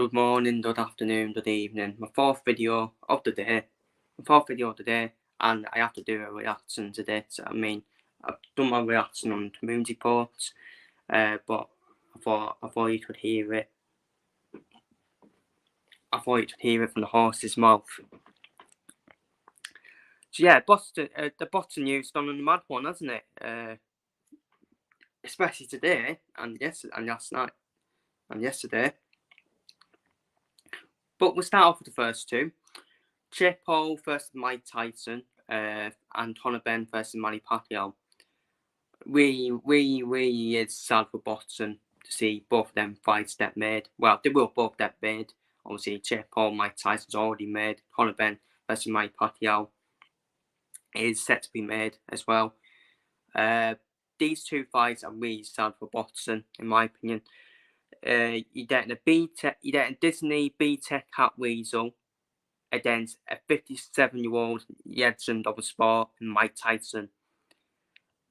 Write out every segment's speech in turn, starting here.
Good morning, good afternoon, good evening. My fourth video of the day, and I have to do a reaction to this. I mean, I've done my reaction on community reports, but I thought you could hear it. I thought you could hear it from the horse's mouth. So yeah, the boxing news done on the mad one, hasn't it? Especially today and last night and yesterday. But we'll start off with the first two. Jake Paul versus Mike Tyson, and Benn versus Manny Pacquiao. We is sad for boxing to see both of them fights get made. Well, they will both get made. Obviously, Jake Paul, Mike Tyson's already made. Benn versus Manny Pacquiao is set to be made as well. These two fights are really sad for boxing, in my opinion. You're getting a Disney B-Tech Cat Weasel against a 57-year-old legend of the sport, Mike Tyson.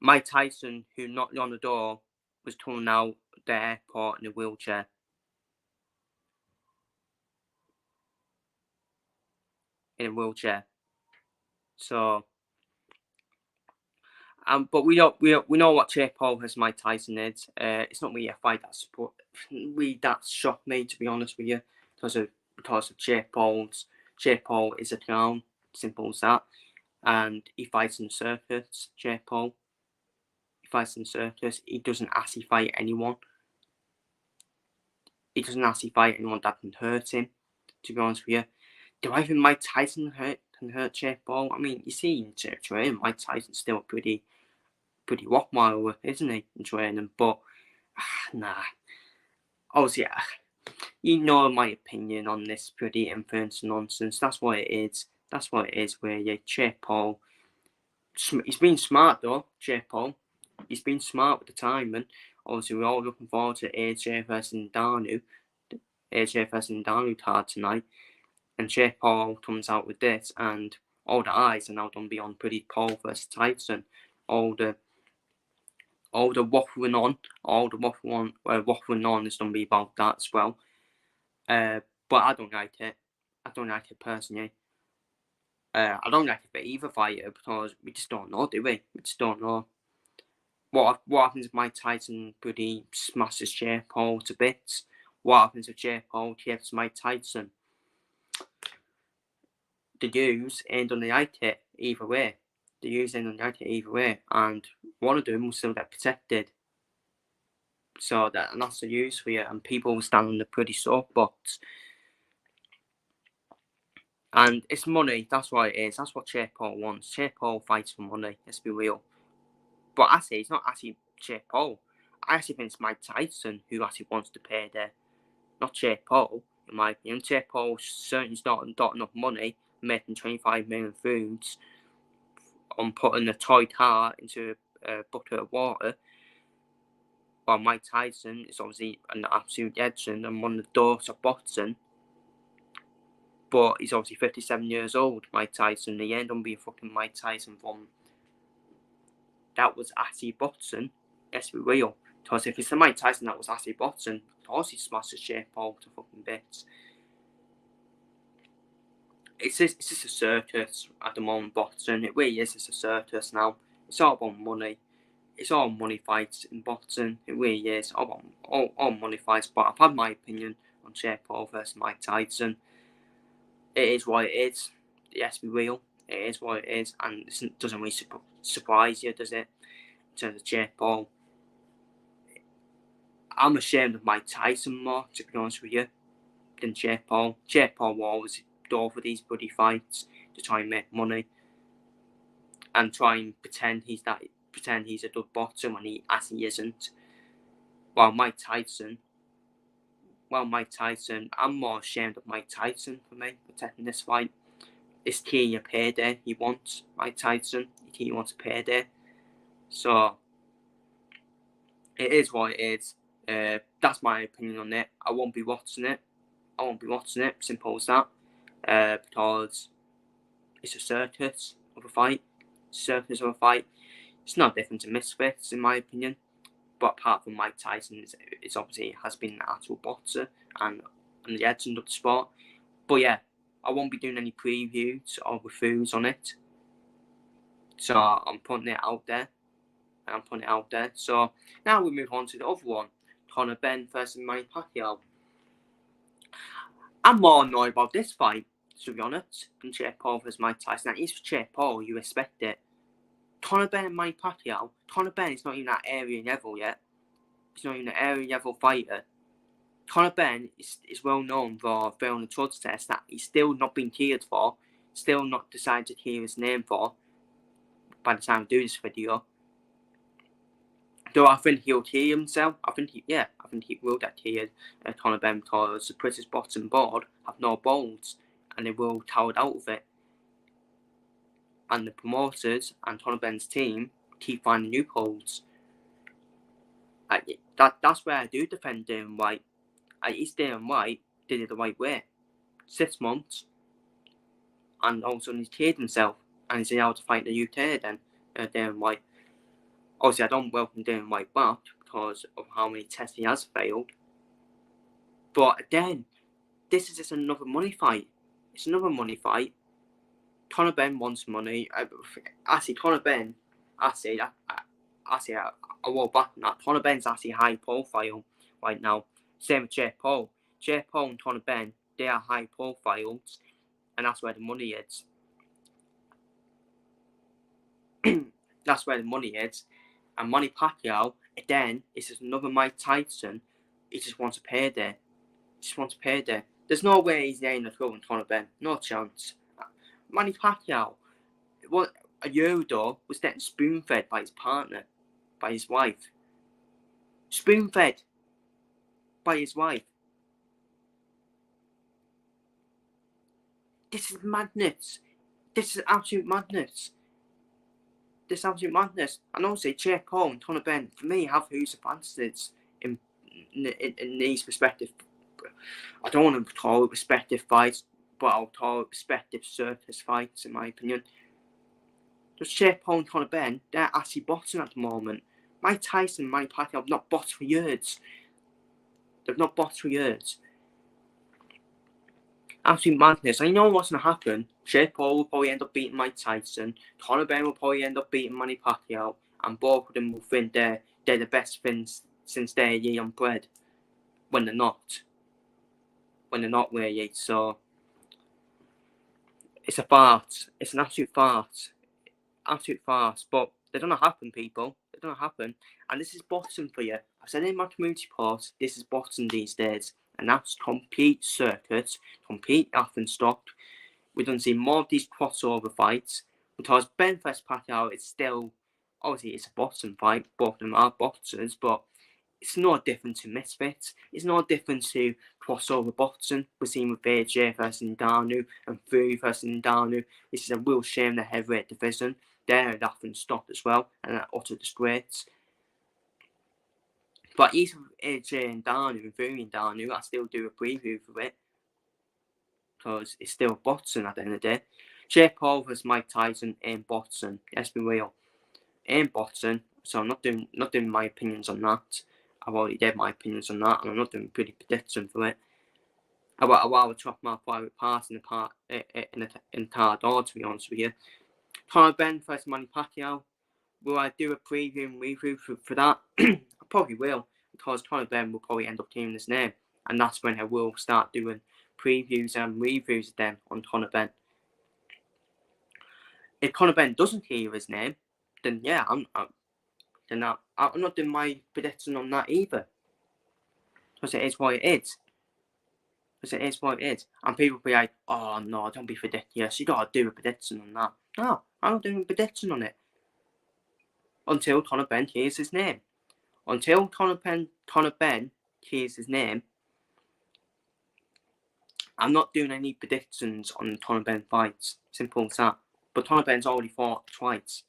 Mike Tyson, who knocked on the door, was coming out the airport in a wheelchair. So, but we know what Jake Paul versus Mike Tyson is. It's not really a fight that shocked me, to be honest with you, because of Jake Paul. Jake Paul is a clown, simple as that, and he fights in the circus. Jake Paul, he fights in the circus. He doesn't actually fight anyone. He doesn't actually fight anyone that can hurt him, to be honest with you. Do I think Mike Tyson can hurt Jake Paul? I mean, you see in training, Mike Tyson's still pretty rockmile, isn't he, in training? But nah. Obviously, you know my opinion on this pretty influence nonsense. That's what it is. That's what it is. Where Jake Paul, he's been smart though. Jake Paul, he's been smart with the timing. Obviously, we're all looking forward to AJ versus Ngannou. AJ versus Ngannou card tonight, and Jake Paul comes out with this, and all the eyes are now going to be on pretty Paul versus Tyson. All the waffling on is going to be about that as well. But I don't like it. I don't like it personally. I don't like it for either fighter because we just don't know, do we? We just don't know. What happens if Mike Tyson pretty smashes Jake Paul to bits? What happens if Jake Paul kills Mike Tyson? The Jews ain't gonna like it either way. And one of them will still get protected. So that's the use for you, and people will stand on the pretty soapbox. And it's money, that's what it is. That's what Jake Paul wants. Jake Paul fights for money, let's be real. But actually, it's not actually Jake Paul. I actually think it's Mike Tyson who actually wants to pay there, not Jake Paul, in my opinion. Jake Paul certainly not enough money making 25 million foods on putting a toy car into a bucket of water. While Mike Tyson is obviously an absolute legend and one of the daughters of boxing. But he's obviously 57 years old, Mike Tyson. He ain't gonna be a fucking Mike Tyson from that was actually boxing. Let's be real. Because if it's the Mike Tyson that was actually boxing, of course he smashes Jake Paul to fucking bits. It's just a circus at the moment, boxing. It really is just a circus now. It's all about money. It's all money fights in boxing. It really is. All money fights. But I've had my opinion on Jake Paul versus Mike Tyson. It is what it is. Let's be real. It is what it is. And it doesn't really surprise you, does it? In terms of Jake Paul. I'm ashamed of Mike Tyson more, to be honest with you, than Jake Paul. Jake Paul will always go for these bloody fights to try and make money. And try and pretend he's a good boxer when he actually isn't. While Mike Tyson, I'm more ashamed of Mike Tyson for me protecting this fight. It's key a payday he wants, Mike Tyson. He wants a payday. So it is what it is. That's my opinion on it. I won't be watching it. Simple as that. Because it's a circus of a fight. It's not different to Misfits, in my opinion. But apart from Mike Tyson, it's obviously has been an actual boxer, and and the legend of the sport. But yeah, I won't be doing any previews or reviews on it. So I'm putting it out there. So now we move on to the other one. Conor Benn versus Manny Pacquiao. I'm more annoyed about this fight, to be honest, than Jake Paul versus Mike Tyson. At least for Jake Paul, you respect it. Conor Benn and Manny Pacquiao. Conor Benn is not even that area level yet. He's not even an area level fighter. Conor Benn is well known for failing the drugs test that he's still not been cleared for, still not decided to clear his name for by the time I do this video. Though I think he'll clear himself. I think he will get cleared, Conor Benn, because the British boxing board have no balls and they will cower out of it. And the promoters and Conor Benn's team keep finding loopholes. That's where I do defend Darren White. At least Darren White did it the right way. 6 months, and all of a sudden he's cleared himself and he's allowed to fight the UK then, Darren White. Obviously, I don't welcome Darren White back because of how many tests he has failed. But again, this is just another money fight. It's another money fight. Conor Benn wants money. Conor Benn, I will back on that. Conor Benn's actually high profile right now. Same with Jake Paul. Jake Paul and Conor Benn, they are high profiles, and that's where the money is. That's where the money is. And Manny Pacquiao, again, is just another Mike Tyson. He just wants a payday. There's no way he's laying the throat on Conor Benn. No chance. Manny Pacquiao, a year ago, was getting spoon-fed by his partner, by his wife. Spoon-fed by his wife. This is madness. This is absolute madness. And also, Jake Paul and Conor Benn, for me, have who's advantages in these respective. I don't want to call it respective fights, but I'll call it respective circus fights, in my opinion. Just Jake Paul and Conor Benn, they're actually boxing at the moment. Mike Tyson and Manny Pacquiao have not boxed for years. Absolute madness. I know what's going to happen. Jake Paul will probably end up beating Mike Tyson. Conor Benn will probably end up beating Manny Pacquiao. And both of them will think they're the best things since they're young bred. When they're not. Really. So, it's a farce. It's an absolute farce. But they're going to happen, people. They're going to happen. And this is boxing for you. I said in my community post, this is boxing these days. And that's complete circus, complete laughing stock. We don't see more of these crossover fights because Benn vs Pacquiao is still, obviously it's a boxing fight, both of them are boxers, but it's no different to Misfits. It's no different to crossover boxing. We're seeing with AJ versus Ngannou and Fury versus Ngannou. This is a real shame the heavyweight division. They're laughing stock as well, and they're utter disgrace. But even AJ and Ngannou and Fury and Ngannou, I still do a preview for it. Because it's still boxing at the end of the day. Jake Paul versus Mike Tyson in boxing. Let's be real. In boxing. So I'm not doing my opinions on that. I've already did my opinions on that, and I'm not doing pretty prediction for it. I would chop my private parts in the car door, to be honest with you. Conor Benn versus Manny Pacquiao. Will I do a preview and review for that? I probably will, because Conor Benn will probably end up clearing his name, and that's when I will start doing previews and reviews of them on Conor Benn. If Conor Benn doesn't clear his name, then yeah, I'm not doing my prediction on that either. Because it is what it is. And people will be like, oh no, don't be ridiculous. You gotta do a prediction on that. No, I'm not doing a prediction on it. Until Conor Benn clears his name. Until Conor Benn clears his name, I'm not doing any predictions on Conor Benn fights. Simple as that. But Conor Benn's already fought twice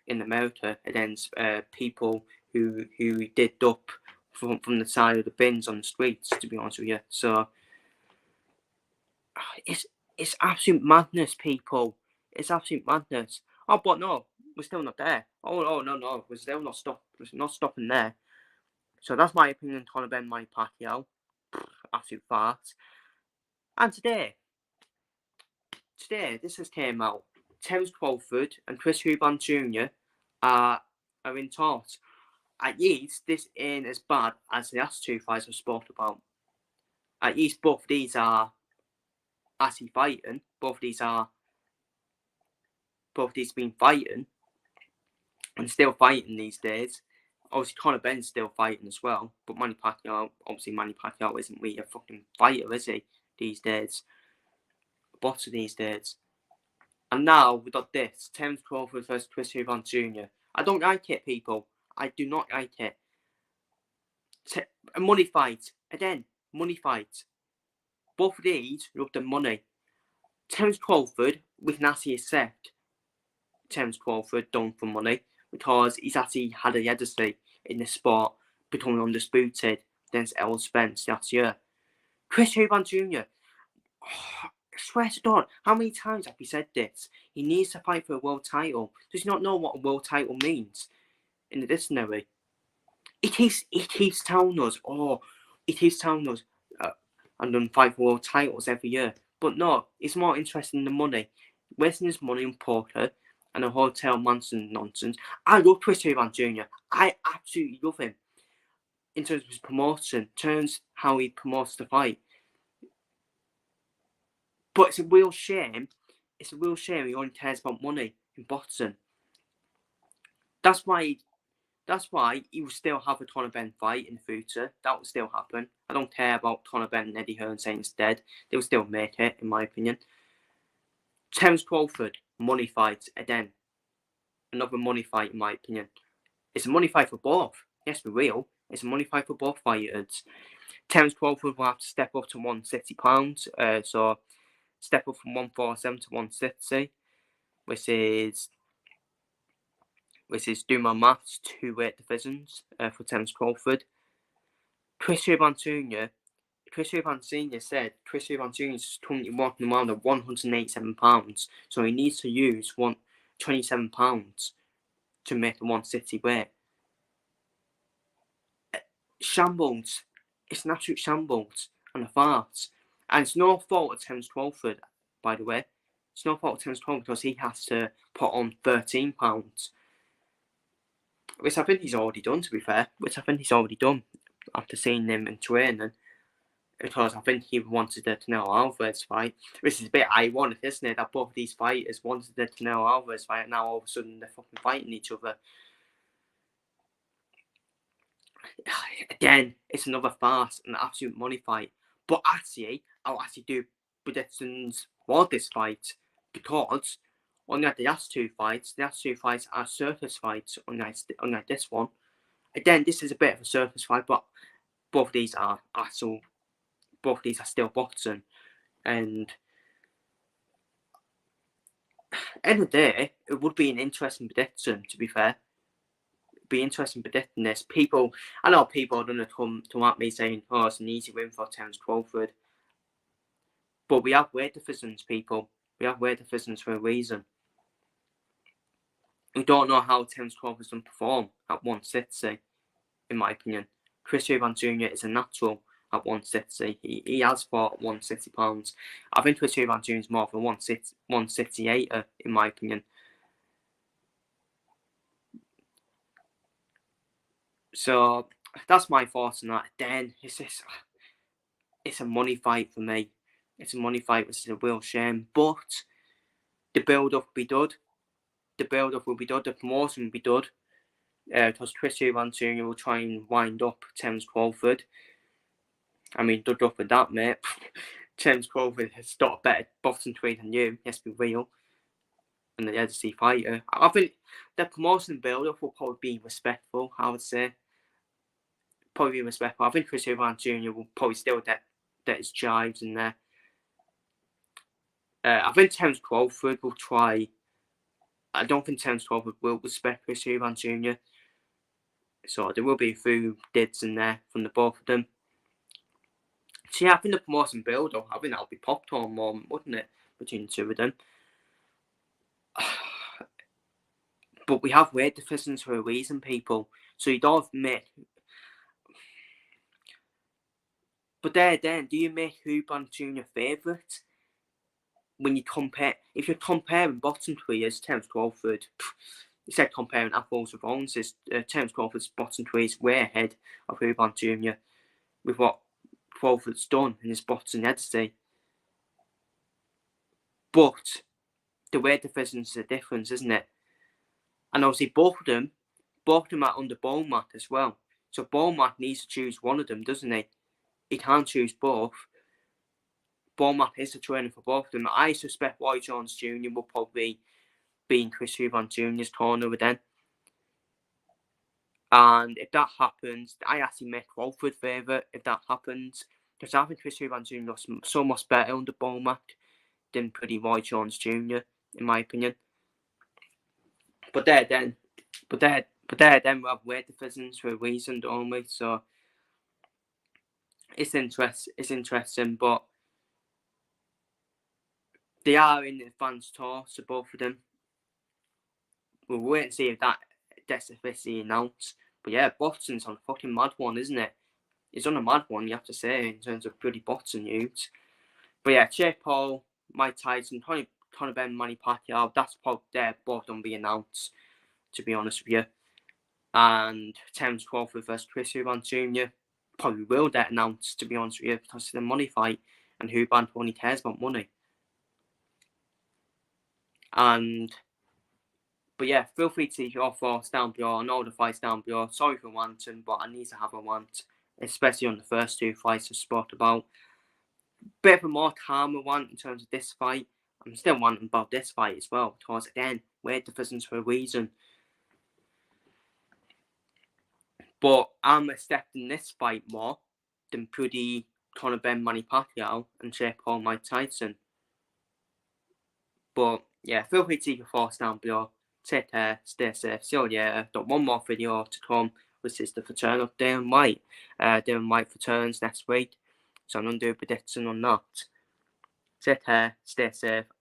in America against people who did up from the side of the bins on the streets, to be honest with you. So it's absolute madness, people. It's absolute madness. Oh, but no, we're still not there. Oh no, we're still not stopping there. So that's my opinion on Conor Benn, Manny Pacquiao. absolute farce. And today, this has came out. Terence Crawford and Chris Eubank Jr. are in talks. At least this ain't as bad as the last two fights I've spoke about. At least both these are actually fighting. Both these been fighting and still fighting these days. Obviously, Conor Benn's still fighting as well, but Manny Pacquiao isn't really a fucking fighter, is he? These days, boxer these days. And now we got this: Terence Crawford versus Chris Eubank Jr. I don't like it, people. I do not like it. A money fight again. Money fight. Both of these love the money. Terence Crawford, we can actually accept Terence Crawford done for money because he's actually had a legacy in the sport, becoming undisputed against Errol Spence last year. Chris Eubank Jr. I swear to God, how many times have we said this? He needs to fight for a world title. Does he not know what a world title means in the dictionary? He keeps telling us, I'm going to fight for world titles every year. But no, he's more interested in the money. Wasting his money on poker and a hotel mansion nonsense. I love Chris Eubank Jr. I absolutely love him. In terms of his promotion, terms how he promotes the fight. But it's a real shame. He only cares about money in boxing. That's why he will still have a Conor Benn fight in the future. That will still happen. I don't care about Conor Benn and Eddie Hearn saying it's dead. They will still make it, in my opinion. Terence Crawford, money fight, again. Another money fight, in my opinion. It's a money fight for both. Yes, for real. It's a money fight for both fighters. Terence Crawford will have to step up to £160. So step up from 147 to 160, which is do my maths, 2 weight divisions for Terence Crawford. Chris Eubank Senior said Chris Eubank Jr. is currently walking around at 187 pounds, so he needs to use 27 pounds to make the 160 weight. Shambles. It's an absolute shambles and a farce. And it's no fault of Terence Crawford, by the way. It's no fault of Terence Crawford because he has to put on 13 pounds. Which I think he's already done, to be fair. After seeing him in training. Because I think he wanted the Canelo Alvarez fight. Which is a bit ironic, isn't it? That both of these fighters wanted the Canelo Alvarez fight and now all of a sudden they're fucking fighting each other. Again, it's another farce, an absolute money fight. But actually, I'll actually do predictions for this fight because unlike the last two fights are circus fights, unlike this one. Again, this is a bit of a circus fight, but both of these are still boxing. And end of the day, it would be an interesting prediction, to be fair. Be interesting predicting this. I know people are going to come at me saying, oh, it's an easy win for Terence Crawford. But we have weight divisions, people. We have weight divisions for a reason. We don't know how Terence Crawford's going to perform at 160, in my opinion. Chris Eubank Jr. is a natural at 160. He has fought at 160 pounds. I think Chris Eubank Jr. is more of a 168er, in my opinion. So that's my thoughts on that. Then it's a money fight for me. It's a money fight, which is a real shame. But the build-up will be done. The promotion will be done. Because Chris Eubank Jr. will try and wind up Terence Crawford. I mean, good luck with that, mate. Terence Crawford has got a better boxing career than you. Let's be real. And the legacy fighter. I think the promotion build-up will probably be respectful, I would say. Probably be respectful. I think Chris Eubank Jr. will probably still get his jives in there. I think Terence Crawford will try. I don't think Terence Crawford will respect Chris Eubank Jr. So there will be a few dids in there from the both of them. So yeah, I think the promotion build-up, I think that'll be popcorn moment, wouldn't it? Between the two of them. But we have weight divisions for a reason, people. So you don't make... But then, do you make Eubank Jr. favourite? When you compare, if you're comparing bottom three as Terence Crawford, instead of comparing apples with oranges, Terence Crawford's bottom three is way ahead of Eubank Jr. with what Crawford's done in his boxing editing. But the weight divisions is a difference, isn't it? And obviously both of them are under Beaumont as well. So Beaumont needs to choose one of them, doesn't he? He can't choose both. Beaumont is the trainer for both of them. I suspect Roy Jones Jr. will probably be in Chris Eubank Jr.'s corner then. And if that happens, I actually make Crawford favourite if that happens. Because I think Chris Eubank Jr. is so much better under Beaumont than pretty Roy Jones Jr., in my opinion. But then we have weight divisions for a reason, don't we? So it's interesting, but they are in the advanced tour, so both of them. We'll wait and see if that's officially announced. But yeah, Boston's on a fucking mad one, isn't it? It's on a mad one, you have to say, in terms of bloody Boston news. But yeah, Jake Paul, Mike Tyson, Conor Benn, Manny Pacquiao, that's probably they're both going to be announced, to be honest with you. And Terence Crawford versus Chris Eubank Jr. probably will get announced, to be honest with you, because it's a money fight, and Eubank only cares about money. But yeah, feel free to leave your thoughts down below. I know the fight's down below. Sorry for ranting, but I need to have a rant, especially on the first two fights I spoke about. Bit of a more calmer one in terms of this fight. I'm still ranting about this fight as well, because again, weight divisions for a reason. But I'm accepting this fight more than pretty Conor Benn, Manny Pacquiao and Jake Paul, Mike Tyson. But yeah, feel free to leave your thoughts down below. Take care, stay safe. See you later. Got one more video to come, which is the return of Darren White. Darren White returns next week, so I'm going to do a prediction on that. Take care, stay safe.